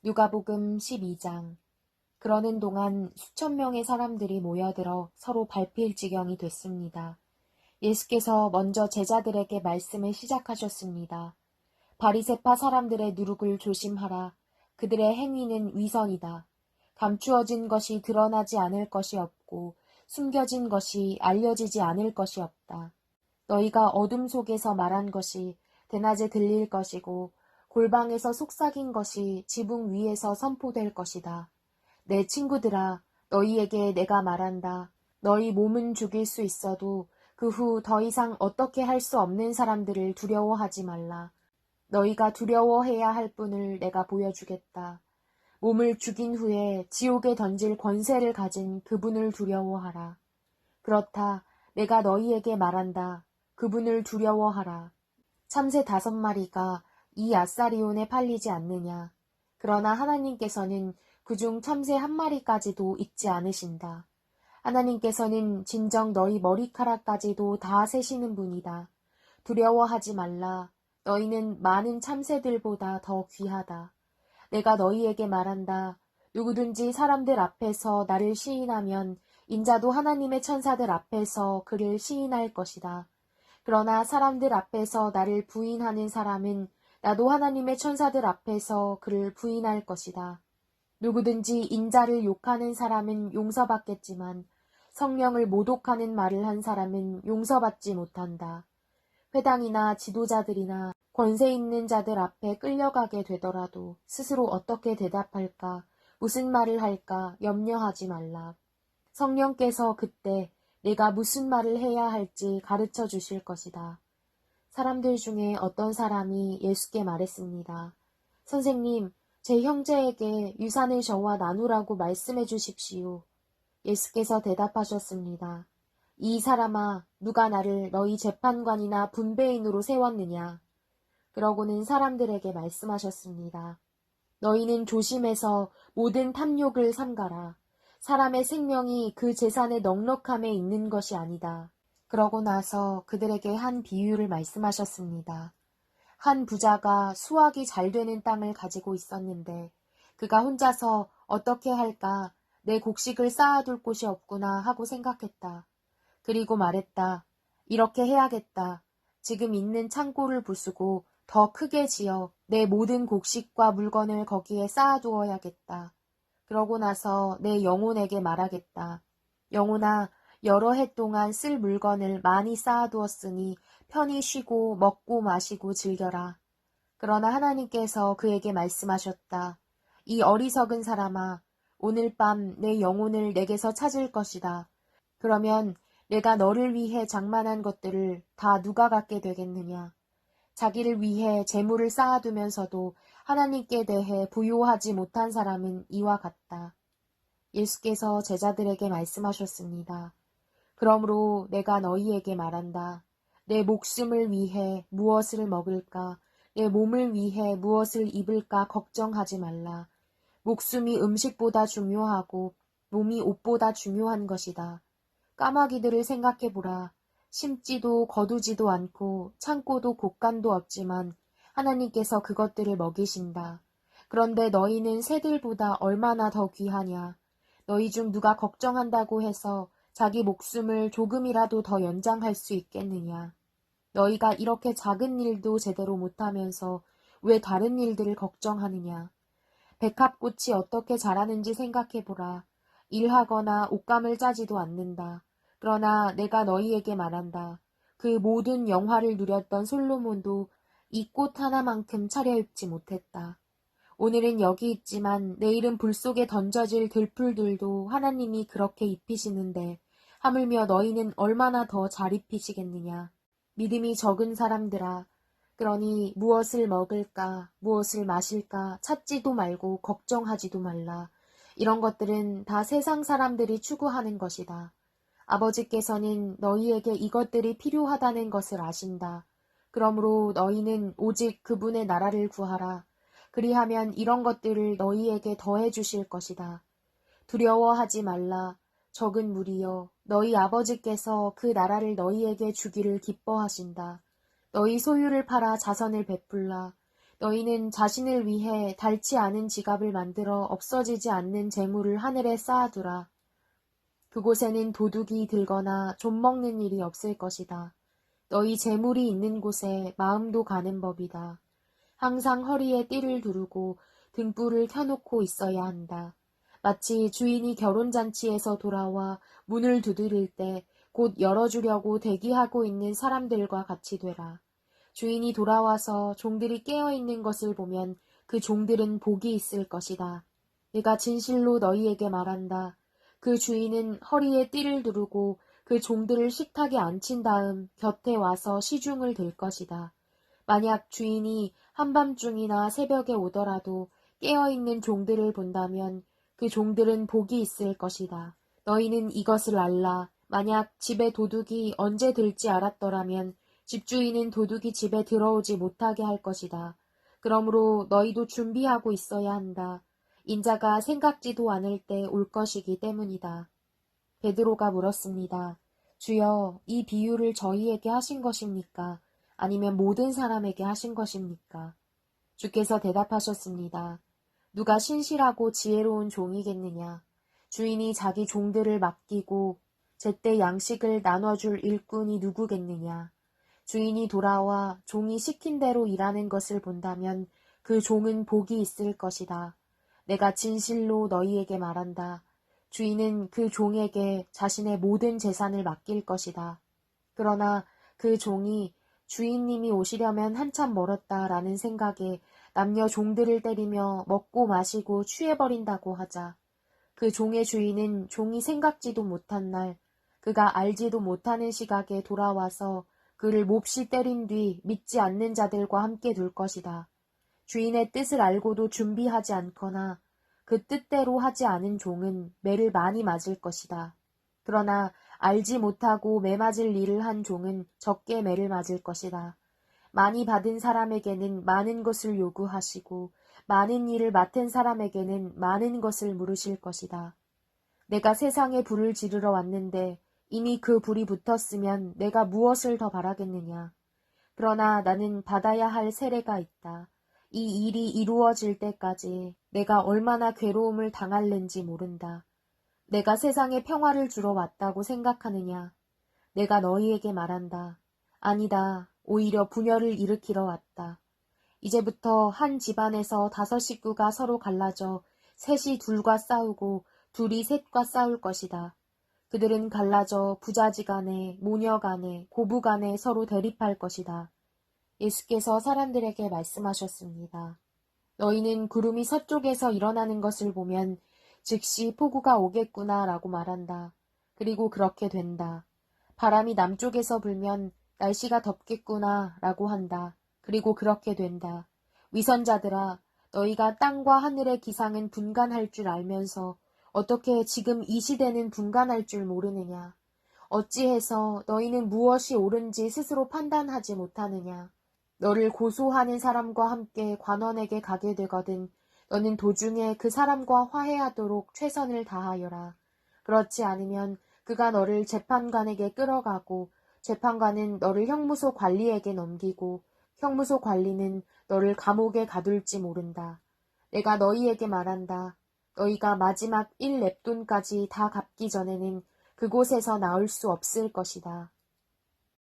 누가복음 12장. 그러는 동안 수천 명의 사람들이 모여들어 서로 밟힐 지경이 됐습니다. 예수께서 먼저 제자들에게 말씀을 시작하셨습니다. 바리새파 사람들의 누룩을 조심하라. 그들의 행위는 위선이다. 감추어진 것이 드러나지 않을 것이 없고 숨겨진 것이 알려지지 않을 것이 없다. 너희가 어둠 속에서 말한 것이 대낮에 들릴 것이고 골방에서 속삭인 것이 지붕 위에서 선포될 것이다. 내 친구들아, 너희에게 내가 말한다. 너희 몸은 죽일 수 있어도 그 후 더 이상 어떻게 할 수 없는 사람들을 두려워하지 말라. 너희가 두려워해야 할 분을 내가 보여주겠다. 몸을 죽인 후에 지옥에 던질 권세를 가진 그분을 두려워하라. 그렇다. 내가 너희에게 말한다. 그분을 두려워하라. 참새 5마리가 이 아사리온에 팔리지 않느냐. 그러나 하나님께서는 그중 참새 1마리까지도 잊지 않으신다. 하나님께서는 진정 너희 머리카락까지도 다 세시는 분이다. 두려워하지 말라. 너희는 많은 참새들보다 더 귀하다. 내가 너희에게 말한다. 누구든지 사람들 앞에서 나를 시인하면 인자도 하나님의 천사들 앞에서 그를 시인할 것이다. 그러나 사람들 앞에서 나를 부인하는 사람은 나도 하나님의 천사들 앞에서 그를 부인할 것이다. 누구든지 인자를 욕하는 사람은 용서받겠지만 성령을 모독하는 말을 한 사람은 용서받지 못한다. 회당이나 지도자들이나 권세 있는 자들 앞에 끌려가게 되더라도 스스로 어떻게 대답할까, 무슨 말을 할까 염려하지 말라. 성령께서 그때 내가 무슨 말을 해야 할지 가르쳐 주실 것이다. 사람들 중에 어떤 사람이 예수께 말했습니다. 선생님, 제 형제에게 유산을 저와 나누라고 말씀해 주십시오. 예수께서 대답하셨습니다. 이 사람아, 누가 나를 너희 재판관이나 분배인으로 세웠느냐? 그러고는 사람들에게 말씀하셨습니다. 너희는 조심해서 모든 탐욕을 삼가라. 사람의 생명이 그 재산의 넉넉함에 있는 것이 아니다. 그러고 나서 그들에게 한 비유를 말씀하셨습니다. 한 부자가 수확이 잘 되는 땅을 가지고 있었는데 그가 혼자서 어떻게 할까, 내 곡식을 쌓아둘 곳이 없구나 하고 생각했다. 그리고 말했다. 이렇게 해야겠다. 지금 있는 창고를 부수고 더 크게 지어 내 모든 곡식과 물건을 거기에 쌓아두어야겠다. 그러고 나서 내 영혼에게 말하겠다. 영혼아, 여러 해 동안 쓸 물건을 많이 쌓아두었으니 편히 쉬고 먹고 마시고 즐겨라. 그러나 하나님께서 그에게 말씀하셨다. 이 어리석은 사람아, 오늘 밤 내 영혼을 내게서 찾을 것이다. 그러면 내가 너를 위해 장만한 것들을 다 누가 갖게 되겠느냐. 자기를 위해 재물을 쌓아두면서도 하나님께 대해 부요하지 못한 사람은 이와 같다. 예수께서 제자들에게 말씀하셨습니다. 그러므로 내가 너희에게 말한다. 내 목숨을 위해 무엇을 먹을까, 내 몸을 위해 무엇을 입을까 걱정하지 말라. 목숨이 음식보다 중요하고 몸이 옷보다 중요한 것이다. 까마귀들을 생각해보라. 심지도 거두지도 않고 창고도 곳간도 없지만 하나님께서 그것들을 먹이신다. 그런데 너희는 새들보다 얼마나 더 귀하냐. 너희 중 누가 걱정한다고 해서 자기 목숨을 조금이라도 더 연장할 수 있겠느냐. 너희가 이렇게 작은 일도 제대로 못하면서 왜 다른 일들을 걱정하느냐. 백합꽃이 어떻게 자라는지 생각해보라. 일하거나 옷감을 짜지도 않는다. 그러나 내가 너희에게 말한다. 그 모든 영화를 누렸던 솔로몬도 이 꽃 하나만큼 차려입지 못했다. 오늘은 여기 있지만 내일은 불 속에 던져질 들풀들도 하나님이 그렇게 입히시는데 하물며 너희는 얼마나 더 잘 입히시겠느냐. 믿음이 적은 사람들아. 그러니 무엇을 먹을까, 무엇을 마실까 찾지도 말고 걱정하지도 말라. 이런 것들은 다 세상 사람들이 추구하는 것이다. 아버지께서는 너희에게 이것들이 필요하다는 것을 아신다. 그러므로 너희는 오직 그분의 나라를 구하라. 그리하면 이런 것들을 너희에게 더해 주실 것이다. 두려워하지 말라. 적은 무리여, 너희 아버지께서 그 나라를 너희에게 주기를 기뻐하신다. 너희 소유를 팔아 자선을 베풀라. 너희는 자신을 위해 닳지 않은 지갑을 만들어 없어지지 않는 재물을 하늘에 쌓아두라. 그곳에는 도둑이 들거나 좀먹는 일이 없을 것이다. 너희 재물이 있는 곳에 마음도 가는 법이다. 항상 허리에 띠를 두르고 등불을 켜놓고 있어야 한다. 마치 주인이 결혼잔치에서 돌아와 문을 두드릴 때 곧 열어주려고 대기하고 있는 사람들과 같이 되라. 주인이 돌아와서 종들이 깨어있는 것을 보면 그 종들은 복이 있을 것이다. 내가 진실로 너희에게 말한다. 그 주인은 허리에 띠를 두르고 그 종들을 식탁에 앉힌 다음 곁에 와서 시중을 들 것이다. 만약 주인이 한밤중이나 새벽에 오더라도 깨어있는 종들을 본다면 그 종들은 복이 있을 것이다. 너희는 이것을 알라. 만약 집에 도둑이 언제 들지 알았더라면 집주인은 도둑이 집에 들어오지 못하게 할 것이다. 그러므로 너희도 준비하고 있어야 한다. 인자가 생각지도 않을 때 올 것이기 때문이다. 베드로가 물었습니다. 주여, 이 비유를 저희에게 하신 것입니까? 아니면 모든 사람에게 하신 것입니까? 주께서 대답하셨습니다. 누가 신실하고 지혜로운 종이겠느냐? 주인이 자기 종들을 맡기고 제때 양식을 나눠줄 일꾼이 누구겠느냐? 주인이 돌아와 종이 시킨 대로 일하는 것을 본다면 그 종은 복이 있을 것이다. 내가 진실로 너희에게 말한다. 주인은 그 종에게 자신의 모든 재산을 맡길 것이다. 그러나 그 종이 주인님이 오시려면 한참 멀었다라는 생각에 남녀 종들을 때리며 먹고 마시고 취해버린다고 하자. 그 종의 주인은 종이 생각지도 못한 날, 그가 알지도 못하는 시각에 돌아와서 그를 몹시 때린 뒤 믿지 않는 자들과 함께 둘 것이다. 주인의 뜻을 알고도 준비하지 않거나 그 뜻대로 하지 않은 종은 매를 많이 맞을 것이다. 그러나 알지 못하고 매 맞을 일을 한 종은 적게 매를 맞을 것이다. 많이 받은 사람에게는 많은 것을 요구하시고 많은 일을 맡은 사람에게는 많은 것을 물으실 것이다. 내가 세상에 불을 지르러 왔는데 이미 그 불이 붙었으면 내가 무엇을 더 바라겠느냐. 그러나 나는 받아야 할 세례가 있다. 이 일이 이루어질 때까지 내가 얼마나 괴로움을 당할는지 모른다. 내가 세상에 평화를 주러 왔다고 생각하느냐? 내가 너희에게 말한다. 아니다. 오히려 분열을 일으키러 왔다. 이제부터 한 집안에서 5 식구가 서로 갈라져 셋이 둘과 싸우고 둘이 셋과 싸울 것이다. 그들은 갈라져 부자지간에 모녀간에 고부간에 서로 대립할 것이다. 예수께서 사람들에게 말씀하셨습니다. 너희는 구름이 서쪽에서 일어나는 것을 보면 즉시 폭우가 오겠구나라고 말한다. 그리고 그렇게 된다. 바람이 남쪽에서 불면 날씨가 덥겠구나라고 한다. 그리고 그렇게 된다. 위선자들아, 너희가 땅과 하늘의 기상은 분간할 줄 알면서 어떻게 지금 이 시대는 분간할 줄 모르느냐? 어찌해서 너희는 무엇이 옳은지 스스로 판단하지 못하느냐? 너를 고소하는 사람과 함께 관원에게 가게 되거든 너는 도중에 그 사람과 화해하도록 최선을 다하여라. 그렇지 않으면 그가 너를 재판관에게 끌어가고 재판관은 너를 형무소 관리에게 넘기고 형무소 관리는 너를 감옥에 가둘지 모른다. 내가 너희에게 말한다. 너희가 마지막 1 렙돈까지 다 갚기 전에는 그곳에서 나올 수 없을 것이다.